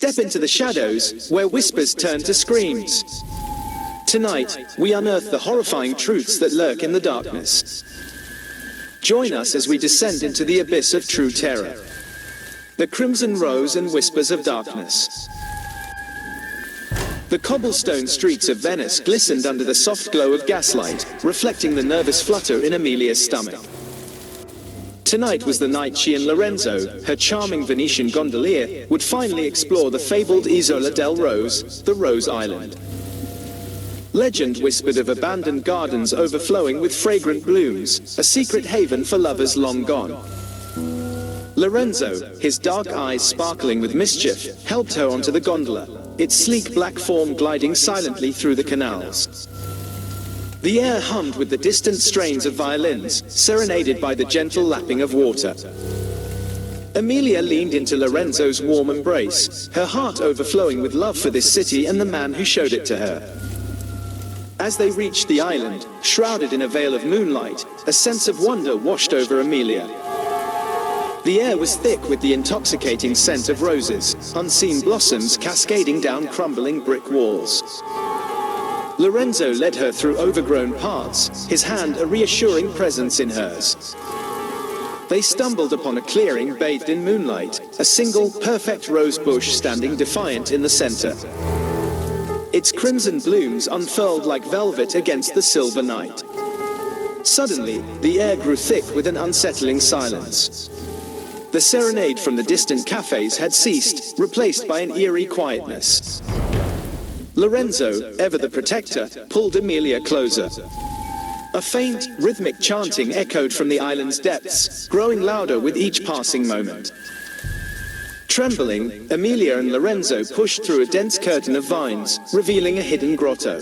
Step into the shadows, where whispers turn to screams. Tonight, we unearth the horrifying truths that lurk in the darkness. Join us as we descend into the abyss of true terror. The crimson rose and whispers of darkness. The cobblestone streets of Venice glistened under the soft glow of gaslight, reflecting the nervous flutter in Emilia's stomach. Tonight was the night she and Lorenzo, her charming Venetian gondolier, would finally explore the fabled Isola del Rose, the Rose Island. Legend whispered of abandoned gardens overflowing with fragrant blooms, a secret haven for lovers long gone. Lorenzo, his dark eyes sparkling with mischief, helped her onto the gondola, its sleek black form gliding silently through the canals. The air hummed with the distant strains of violins, serenaded by the gentle lapping of water. Emilia leaned into Lorenzo's warm embrace, her heart overflowing with love for this city and the man who showed it to her. As they reached the island, shrouded in a veil of moonlight, a sense of wonder washed over Emilia. The air was thick with the intoxicating scent of roses, unseen blossoms cascading down crumbling brick walls. Lorenzo led her through overgrown paths, his hand a reassuring presence in hers. They stumbled upon a clearing bathed in moonlight, a single, perfect rose bush standing defiant in the center. Its crimson blooms unfurled like velvet against the silver night. Suddenly, the air grew thick with an unsettling silence. The serenade from the distant cafes had ceased, replaced by an eerie quietness. Lorenzo, ever the protector, pulled Emilia closer. A faint, rhythmic chanting echoed from the island's depths, growing louder with each passing moment. Trembling, Emilia and Lorenzo pushed through a dense curtain of vines, revealing a hidden grotto.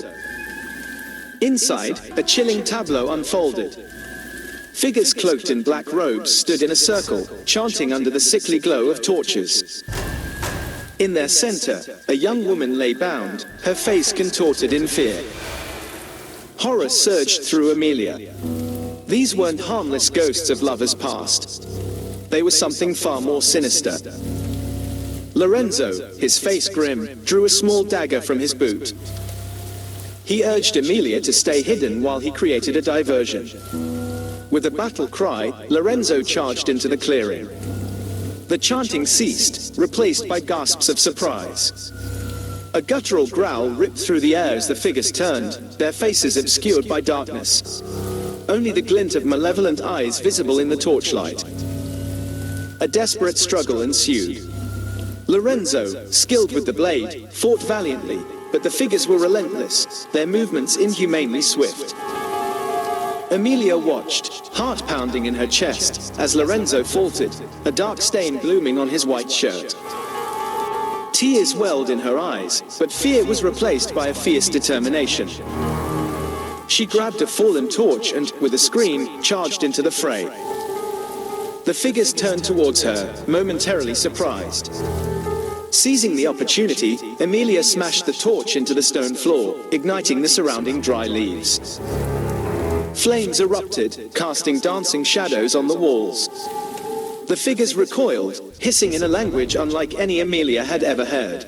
Inside, a chilling tableau unfolded. Figures cloaked in black robes stood in a circle, chanting under the sickly glow of torches. In their center, a young woman lay bound, her face contorted in fear. Horror surged through Emilia. These weren't harmless ghosts of lovers past. They were something far more sinister. Lorenzo, his face grim, drew a small dagger from his boot. He urged Emilia to stay hidden while he created a diversion. With a battle cry, Lorenzo charged into the clearing. The chanting ceased, replaced by gasps of surprise. A guttural growl ripped through the air as the figures turned, their faces obscured by darkness. Only the glint of malevolent eyes visible in the torchlight. A desperate struggle ensued. Lorenzo, skilled with the blade, fought valiantly, but the figures were relentless, their movements inhumanely swift. Emilia watched, heart pounding in her chest, as Lorenzo faltered, a dark stain blooming on his white shirt. Tears welled in her eyes, but fear was replaced by a fierce determination. She grabbed a fallen torch and, with a scream, charged into the fray. The figures turned towards her, momentarily surprised. Seizing the opportunity, Emilia smashed the torch into the stone floor, igniting the surrounding dry leaves. Flames erupted, casting dancing shadows on the walls. The figures recoiled, hissing in a language unlike any Emilia had ever heard.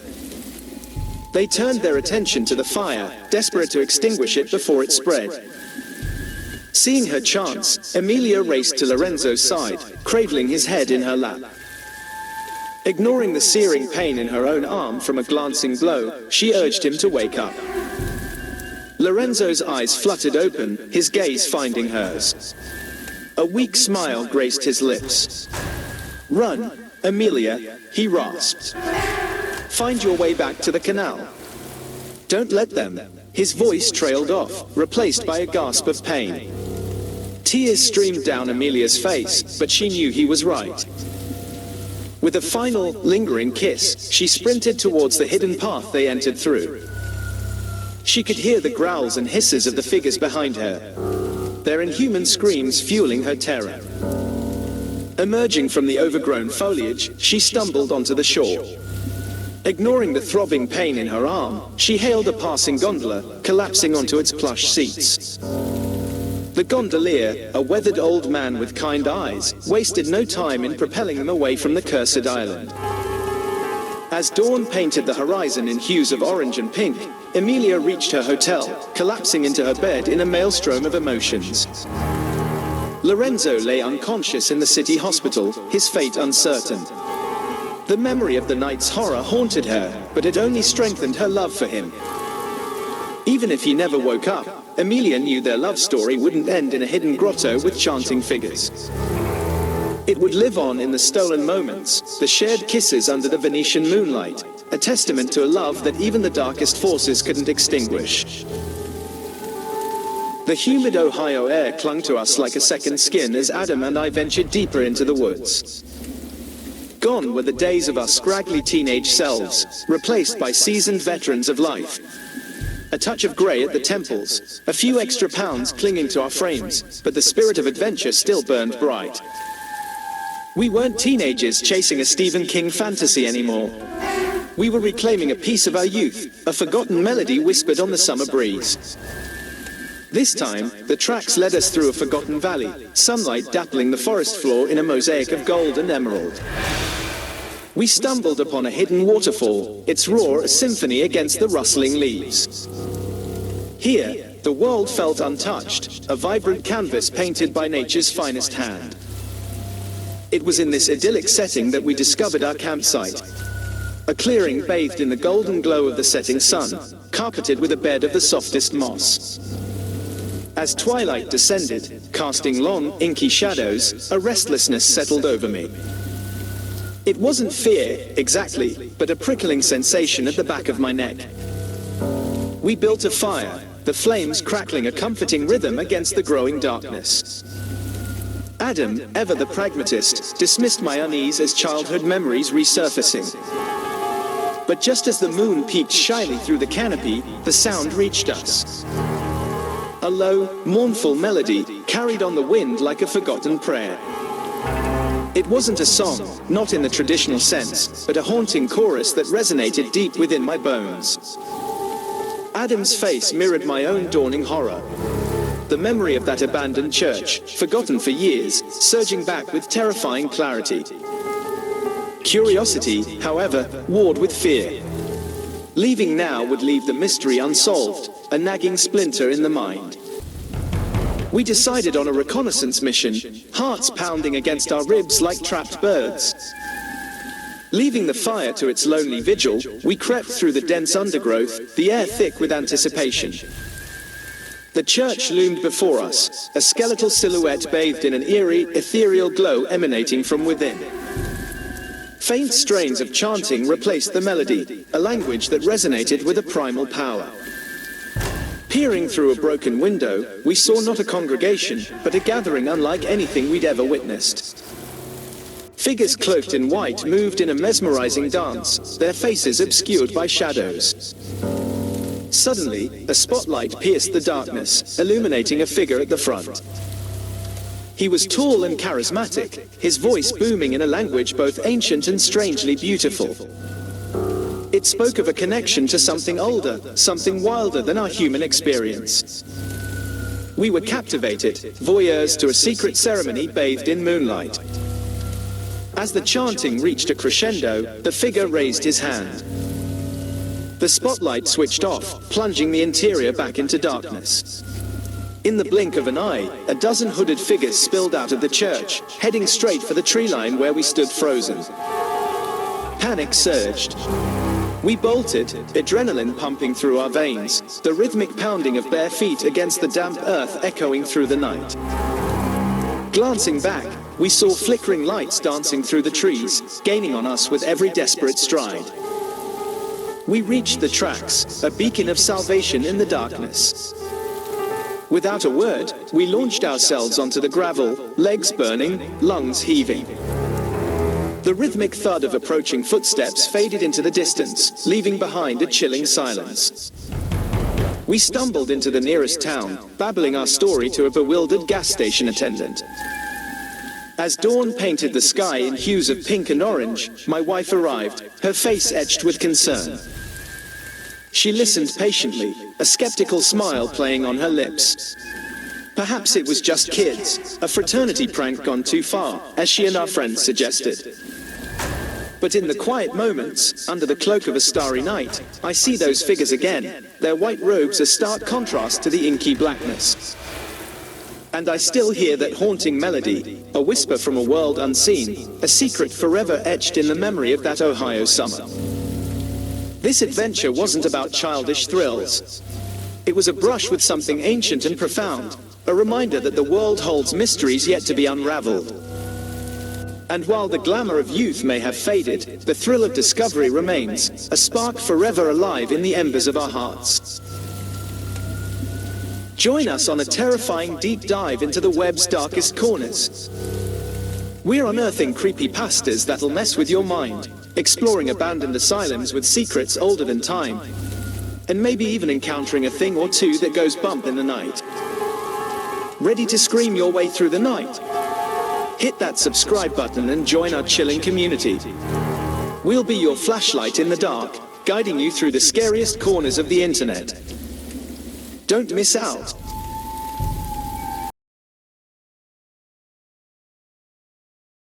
They turned their attention to the fire, desperate to extinguish it before it spread. Seeing her chance, Emilia raced to Lorenzo's side, cradling his head in her lap. Ignoring the searing pain in her own arm from a glancing blow, she urged him to wake up. Lorenzo's eyes fluttered open, his gaze finding hers. A weak smile graced his lips. "Run, Emilia," he rasped. "Find your way back to the canal. Don't let them." His voice trailed off, replaced by a gasp of pain. Tears streamed down Emilia's face, but she knew he was right. With a final, lingering kiss, she sprinted towards the hidden path they entered through. She could hear the growls and hisses of the figures behind her, their inhuman screams fueling her terror. Emerging from the overgrown foliage, she stumbled onto the shore. Ignoring the throbbing pain in her arm, she hailed a passing gondola, collapsing onto its plush seats. The gondolier, a weathered old man with kind eyes, wasted no time in propelling them away from the cursed island. As dawn painted the horizon in hues of orange and pink, Emilia reached her hotel, collapsing into her bed in a maelstrom of emotions. Lorenzo lay unconscious in the city hospital, his fate uncertain. The memory of the night's horror haunted her, but it only strengthened her love for him. Even if he never woke up, Emilia knew their love story wouldn't end in a hidden grotto with chanting figures. It would live on in the stolen moments, the shared kisses under the Venetian moonlight, a testament to a love that even the darkest forces couldn't extinguish. The humid Ohio air clung to us like a second skin as Adam and I ventured deeper into the woods. Gone were the days of our scraggly teenage selves, replaced by seasoned veterans of life. A touch of grey at the temples, a few extra pounds clinging to our frames, but the spirit of adventure still burned bright. We weren't teenagers chasing a Stephen King fantasy anymore. We were reclaiming a piece of our youth, a forgotten melody whispered on the summer breeze. This time, the tracks led us through a forgotten valley, sunlight dappling the forest floor in a mosaic of gold and emerald. We stumbled upon a hidden waterfall, its roar a symphony against the rustling leaves. Here, the world felt untouched, a vibrant canvas painted by nature's finest hand. It was in this idyllic setting that we discovered our campsite. A clearing bathed in the golden glow of the setting sun, carpeted with a bed of the softest moss. As twilight descended, casting long, inky shadows, a restlessness settled over me. It wasn't fear, exactly, but a prickling sensation at the back of my neck. We built a fire, the flames crackling a comforting rhythm against the growing darkness. Adam, ever the pragmatist, dismissed my unease as childhood memories resurfacing. But just as the moon peeked shyly through the canopy, the sound reached us. A low, mournful melody, carried on the wind like a forgotten prayer. It wasn't a song, not in the traditional sense, but a haunting chorus that resonated deep within my bones. Adam's face mirrored my own dawning horror. The memory of that abandoned church, forgotten for years, surging back with terrifying clarity. Curiosity, however, warred with fear. Leaving now would leave the mystery unsolved, a nagging splinter in the mind. We decided on a reconnaissance mission, hearts pounding against our ribs like trapped birds. Leaving the fire to its lonely vigil, we crept through the dense undergrowth, the air thick with anticipation. The church loomed before us, a skeletal silhouette bathed in an eerie, ethereal glow emanating from within. Faint strains of chanting replaced the melody, a language that resonated with a primal power. Peering through a broken window, we saw not a congregation, but a gathering unlike anything we'd ever witnessed. Figures cloaked in white moved in a mesmerizing dance, their faces obscured by shadows. Suddenly, a spotlight pierced the darkness, illuminating a figure at the front. He was tall and charismatic, his voice booming in a language both ancient and strangely beautiful. It spoke of a connection to something older, something wilder than our human experience. We were captivated, voyeurs to a secret ceremony bathed in moonlight. As the chanting reached a crescendo, the figure raised his hand. The spotlight switched off, plunging the interior back into darkness. In the blink of an eye, a dozen hooded figures spilled out of the church, heading straight for the tree line where we stood frozen. Panic surged. We bolted, adrenaline pumping through our veins, the rhythmic pounding of bare feet against the damp earth echoing through the night. Glancing back, we saw flickering lights dancing through the trees, gaining on us with every desperate stride. We reached the tracks, a beacon of salvation in the darkness. Without a word, we launched ourselves onto the gravel, legs burning, lungs heaving. The rhythmic thud of approaching footsteps faded into the distance, leaving behind a chilling silence. We stumbled into the nearest town, babbling our story to a bewildered gas station attendant. As dawn painted the sky in hues of pink and orange, my wife arrived, her face etched with concern. She listened patiently, a skeptical smile playing on her lips. Perhaps it was just kids, a fraternity prank gone too far, as she and our friends suggested. But in the quiet moments, under the cloak of a starry night, I see those figures again, their white robes a stark contrast to the inky blackness. And I still hear that haunting melody, a whisper from a world unseen, a secret forever etched in the memory of that Ohio summer. This adventure wasn't about childish thrills. It was a brush with something ancient and profound, a reminder that the world holds mysteries yet to be unraveled. And while the glamour of youth may have faded, the thrill of discovery remains, a spark forever alive in the embers of our hearts. Join us on a terrifying deep dive into the web's darkest corners. We're unearthing creepypastas that'll mess with your mind, exploring abandoned asylums with secrets older than time, and maybe even encountering a thing or two that goes bump in the night. Ready to scream your way through the night? Hit that subscribe button and join our chilling community. We'll be your flashlight in the dark, guiding you through the scariest corners of the internet. Don't miss out.